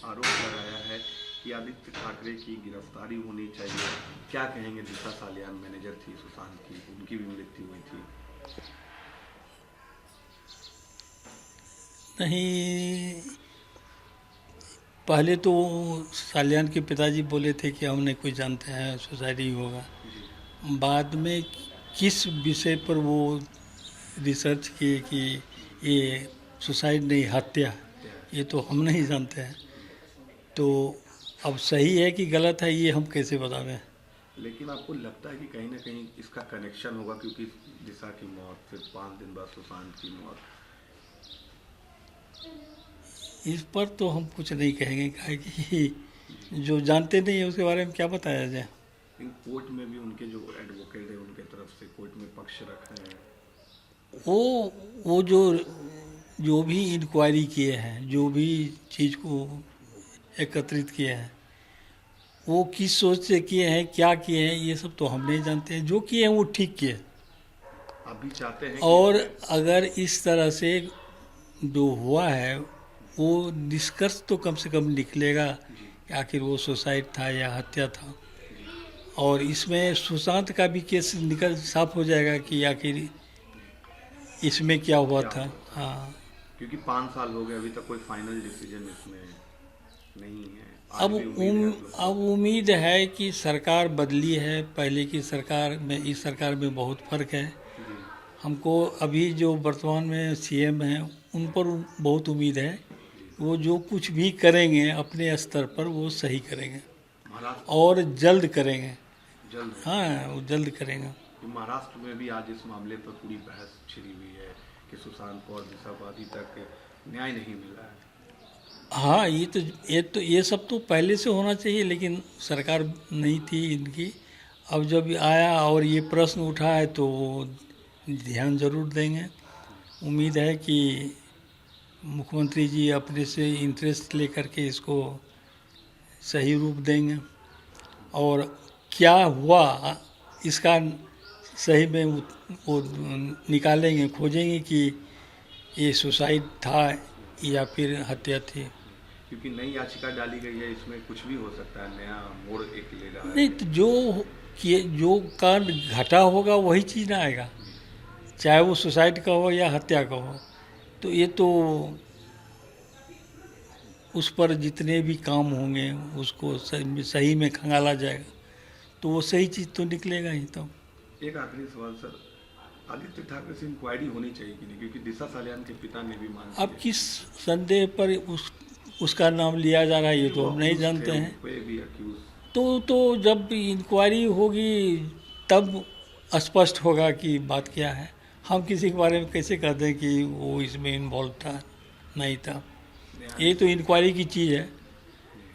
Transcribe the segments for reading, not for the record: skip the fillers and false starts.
आरोप लगाया है कि आदित्य ठाकरे की गिरफ्तारी होनी चाहिए। क्या कहेंगे? दिशा सालियान मैनेजर थी सुशांत की, उनकी भी मृत्यु हुई थी। नहीं, पहले तो सालियान के पिताजी बोले थे कि हम नहीं कुछ जानते हैं, सुसाइड ही होगा। बाद में किस विषय पर वो रिसर्च किए कि ये सुसाइड नहीं हत्या, ये तो हम नहीं जानते हैं। तो अब सही है कि गलत है ये हम कैसे बतावें। लेकिन आपको लगता है कि कहीं ना कहीं इसका कनेक्शन होगा, क्योंकि दिशा की मौत, फिर 5 दिन बाद सुशांत की मौत। इस पर तो हम कुछ नहीं कहेंगे, काहे कि जो जानते नहीं है उसके बारे में क्या बताया जाए। इन कोर्ट में भी उनके जो एडवोकेट है उनके तरफ से कोर्ट में पक्ष रखे हैं। वो जो जो भी इंक्वायरी किए हैं, जो भी चीज़ को एकत्रित किए हैं, वो किस सोच से किए हैं, क्या किए हैं, ये सब तो हम नहीं जानते हैं। जो किए हैं वो ठीक किए। आप भी चाहते हैं और कि अगर इस तरह से जो हुआ है वो निष्कर्ष तो कम से कम निकलेगा कि आखिर वो सुसाइड था या हत्या था। और इसमें सुशांत का भी केस निकल साफ हो जाएगा कि आखिर इसमें क्या हुआ था। हाँ, क्योंकि 5 साल हो गए, अभी तक कोई फाइनल डिसीजन इसमें नहीं है। आज अब भी उम्मीद है आप लोग को? अब उम्मीद है कि सरकार बदली है, पहले की सरकार में इस सरकार में बहुत फ़र्क है। जी। हमको अभी जो वर्तमान में सीएम हैं उन पर बहुत उम्मीद है। वो जो कुछ भी करेंगे अपने स्तर पर वो सही करेंगे महाराष्ट्र और जल्द करेंगे। जल्द। हाँ, वो जल्द करेंगे। तो महाराष्ट्र में भी आज इस मामले पर पूरी बहस छिड़ी हुई है कि सुशांत को और दिशा को अभी तक न्याय नहीं मिला है। हाँ, ये सब तो पहले से होना चाहिए, लेकिन सरकार नहीं थी इनकी। अब जब आया और ये प्रश्न उठा है तो वो ध्यान जरूर देंगे। उम्मीद है कि मुख्यमंत्री जी अपने से इंटरेस्ट लेकर के इसको सही रूप देंगे और क्या हुआ इसका सही में वो निकालेंगे, खोजेंगे कि ये सुसाइड था या फिर हत्या थी। क्योंकि नई याचिका डाली गई है, इसमें कुछ भी हो सकता है, नया मोड़ एक ले रहा नहीं है। तो जो कांड घटा होगा वही चीज़ ना आएगा, चाहे वो सुसाइड का हो या हत्या का हो। तो ये तो उस पर जितने भी काम होंगे उसको सही में खंगाला जाएगा, तो वो सही चीज़ तो निकलेगा ही। तो एक आखिरी सवाल सर, आदित्य ठाकरे से इंक्वायरी होनी चाहिए कि नहीं? क्योंकि दिशा सालियान के पिता ने भी मांग अब की है। किस संदेह पर उसका नाम लिया जा रहा है ये तो वो हम नहीं accused जानते थे, हैं। उन पे भी अक्यूज। तो जब इंक्वायरी होगी तब स्पष्ट होगा कि बात क्या है। हम किसी के बारे में कैसे कह दें कि वो इसमें इन्वॉल्व था, नहीं था। ये तो इंक्वायरी की चीज़ है।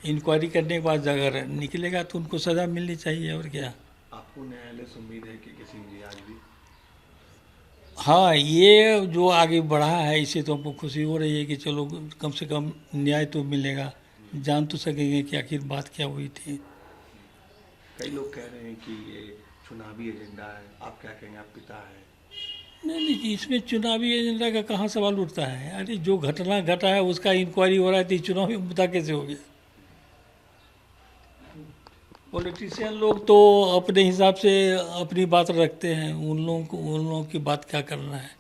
इंक्वायरी करने के बाद अगर निकलेगा तो उनको सज़ा मिलनी चाहिए, और क्या। आपको न्यायालय से उम्मीद है कि किसी जी आज भी? हाँ, ये जो आगे बढ़ा है इससे तो हमको खुशी हो रही है कि चलो कम से कम न्याय तो मिलेगा, जान तो सकेंगे कि आखिर बात क्या हुई थी। कई लोग कह रहे हैं कि ये चुनावी एजेंडा है, आप क्या कहेंगे? आप पिता हैं। नहीं नहीं, इसमें चुनावी एजेंडा का कहाँ सवाल उठता है। अरे जो घटना घटा है उसका इंक्वायरी हो रहा है तो ये चुनावी मुद्दा कैसे हो गया। पॉलिटिशियन लोग तो अपने हिसाब से अपनी बात रखते हैं, उन लोगों की बात क्या करना है।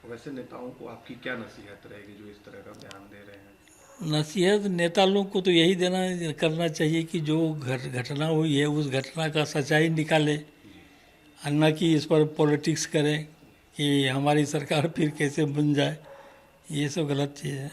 वैसे नेताओं को आपकी क्या नसीहत रहेगी जो इस तरह का बयान दे रहे हैं? नसीहत नेता लोग को तो यही करना चाहिए कि जो घटना हुई है उस घटना का सच्चाई निकाले, और न कि इस पर पॉलिटिक्स करें कि हमारी सरकार फिर कैसे बन जाए। ये सब गलत चीज़ है।